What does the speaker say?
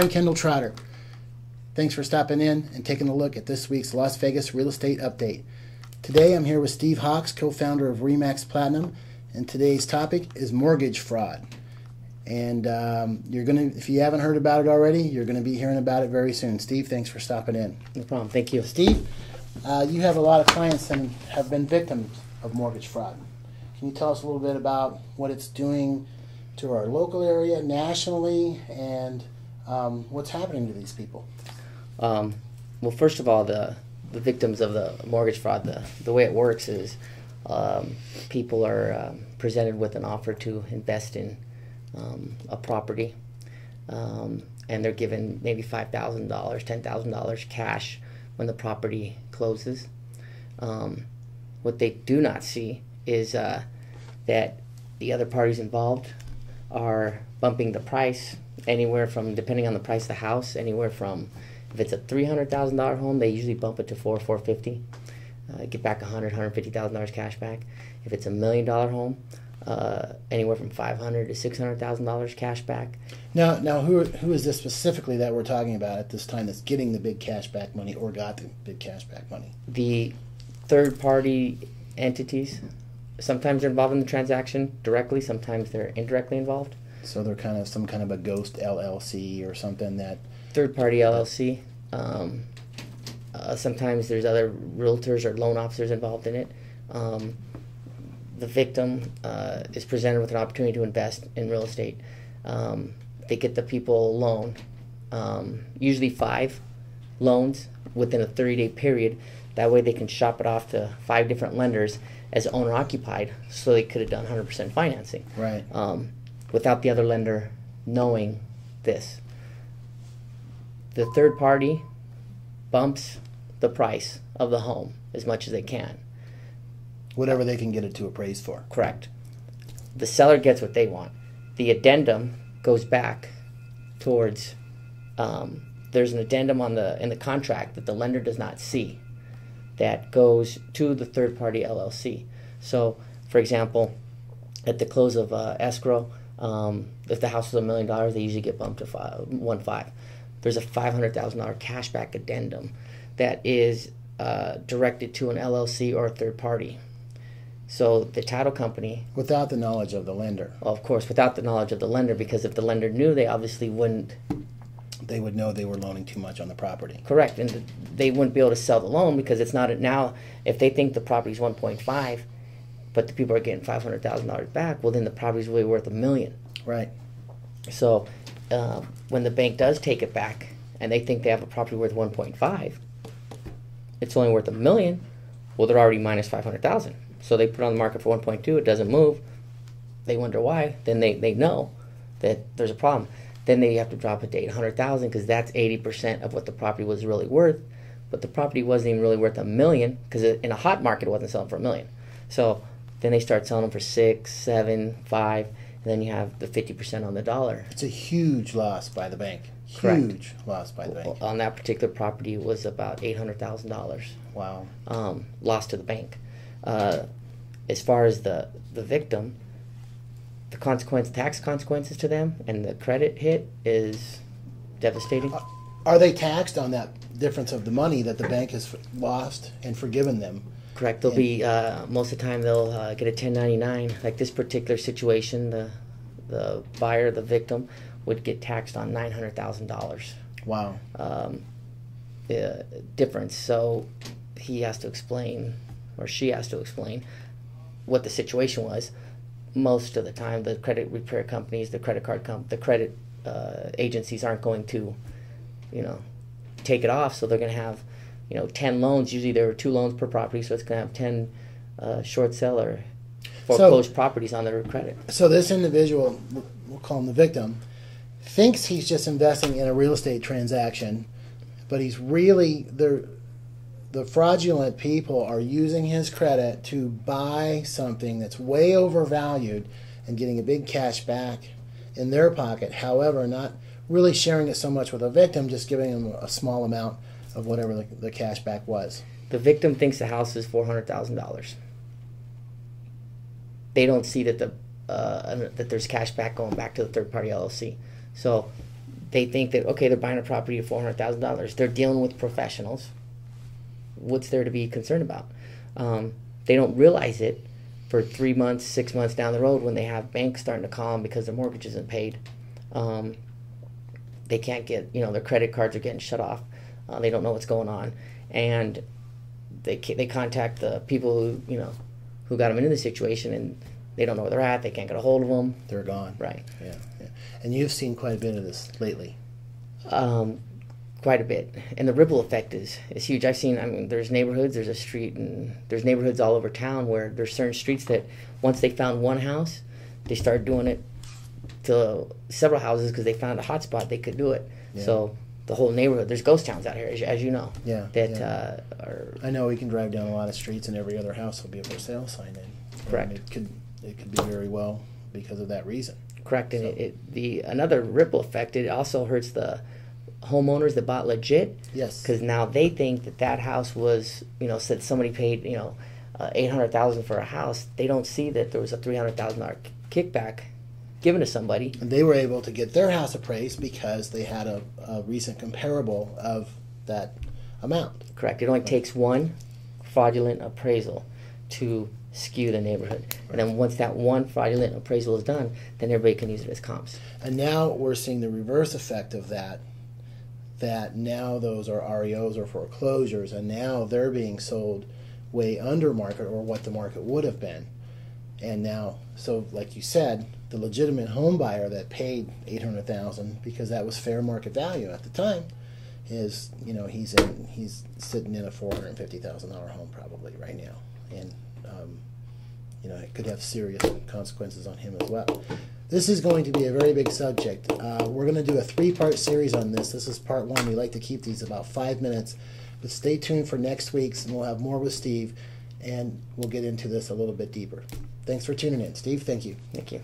I'm Kendall Trotter. Thanks for stopping in and taking a look at this week's Las Vegas Real Estate Update. Today I'm here with Steve Hawks, co-founder of Remax Platinum, and today's topic is mortgage fraud. And if you haven't heard about it already, you're going to be hearing about it very soon. Steve, thanks for stopping in. No problem. Thank you. Steve, you have a lot of clients that have been victims of mortgage fraud. Can you tell us a little bit about what it's doing to our local area, nationally, and what's happening to these people? Well, first of all, the victims of the mortgage fraud, the way it works is people are presented with an offer to invest in a property, and they're given maybe $5,000, $10,000 cash when the property closes. What they do not see is that the other parties involved are bumping the price anywhere from, depending on the price of the house, anywhere from, if it's a $300,000 home, they usually bump it to $450,000, get back $100,000, $150,000 cash back. If it's $1 million home, anywhere from $500,000 to $600,000 cash back. Now, who is this specifically that we're talking about at this time that's getting the big cash back money or got the big cash back money? The third-party entities. Sometimes they're involved in the transaction directly, sometimes they're indirectly involved. So they're kind of some kind of a ghost LLC or something that... Third-party LLC. Sometimes there's other realtors or loan officers involved in it. The victim is presented with an opportunity to invest in real estate. They get the people a loan, usually 5 loans within a 30-day period. That way they can shop it off to 5 different lenders as owner-occupied, so they could have done 100% financing. Right. Without the other lender knowing this. The third party bumps the price of the home as much as they can. Whatever they can get it to appraise for. Correct. The seller gets what they want. The addendum goes back towards, there's an addendum in the contract that the lender does not see that goes to the third-party LLC. So, for example, at the close of escrow, if the house was $1 million, they usually get bumped to 1.5. There's a $500,000 cashback addendum that is directed to an LLC or a third party. So the title company... Without the knowledge of the lender. Well, of course, without the knowledge of the lender, because if the lender knew, they obviously wouldn't... They would know they were loaning too much on the property. Correct, and they wouldn't be able to sell the loan because it's not now. If they think the property's 1.5, but the people are getting $500,000 back, well, then the property's really worth $1 million. Right. So when the bank does take it back and they think they have a property worth 1.5, it's only worth $1 million. Well, they're already minus $500,000. So they put it on the market for 1.2. It doesn't move. They wonder why. Then they know that there's a problem. Then they have to drop it to $800,000 because that's 80% of what the property was really worth. But the property wasn't even really worth $1 million because in a hot market it wasn't selling for $1 million. So then they start selling them for 6, 7, 5, and then you have the 50% on the dollar. It's a huge loss by the bank. Correct. Huge loss by the bank. On that particular property, it was about $800,000. Wow. Loss to the bank. As far as the victim, the tax consequences to them and the credit hit is devastating. Are they taxed on that difference of the money that the bank has lost and forgiven them? Correct. They'll be most of the time they'll get a 1099. Like this particular situation, the buyer, the victim, would get taxed on $900,000. Wow. Difference. So he has to explain, or she has to explain, what the situation was. Most of the time, the credit repair companies, the credit agencies aren't going to, take it off. So they're going to have, 10 loans. Usually there are 2 loans per property, so it's going to have 10 short sale or foreclosed properties on their credit. So this individual, we'll call him the victim, thinks he's just investing in a real estate transaction, but he's really the fraudulent people are using his credit to buy something that's way overvalued and getting a big cash back in their pocket. However, not really sharing it so much with a victim, just giving him a small amount of whatever the cash back was. The victim thinks the house is $400,000. They don't see that that there's cash back going back to the third party LLC. So they think that, okay, they're buying a property at $400,000. They're dealing with professionals. What's there to be concerned about? They don't realize it for 3 months, 6 months down the road when they have banks starting to call them because their mortgage isn't paid. They can't get, their credit cards are getting shut off. They don't know what's going on. And they contact the people who got them into the situation, and they don't know where they're at. They can't get a hold of them. They're gone. Right. Yeah. And you've seen quite a bit of this lately. Quite a bit. And the ripple effect is huge. There's neighborhoods, there's a street, and there's neighborhoods all over town where there's certain streets that once they found one house, they started doing it to several houses because they found a hot spot they could do it. Yeah. So the whole neighborhood, there's ghost towns out here, as you know. Yeah. Are... I know we can drive down a lot of streets and every other house will be a for sale sign in. Correct. It could be very well because of that reason. Correct. And another ripple effect, it also hurts the homeowners that bought legit. Yes. Because now they think that house was, said somebody paid, $800,000 for a house. They don't see that there was a $300,000 kickback given to somebody. And they were able to get their house appraised because they had a recent comparable of that amount. Correct. It only takes one fraudulent appraisal to skew the neighborhood. Right. And then once that one fraudulent appraisal is done, then everybody can use it as comps. And now we're seeing the reverse effect of that now those are REOs or foreclosures, and now they're being sold way under market or what the market would have been. And now, so like you said, the legitimate home buyer that paid $800,000 because that was fair market value at the time is, he's sitting in a $450,000 home probably right now, and it could have serious consequences on him as well. This is going to be a very big subject. We're going to do a 3-part series on this. This is part 1. We like to keep these about 5 minutes, but stay tuned for next week's, and we'll have more with Steve, and we'll get into this a little bit deeper. Thanks for tuning in. Steve, thank you. Thank you.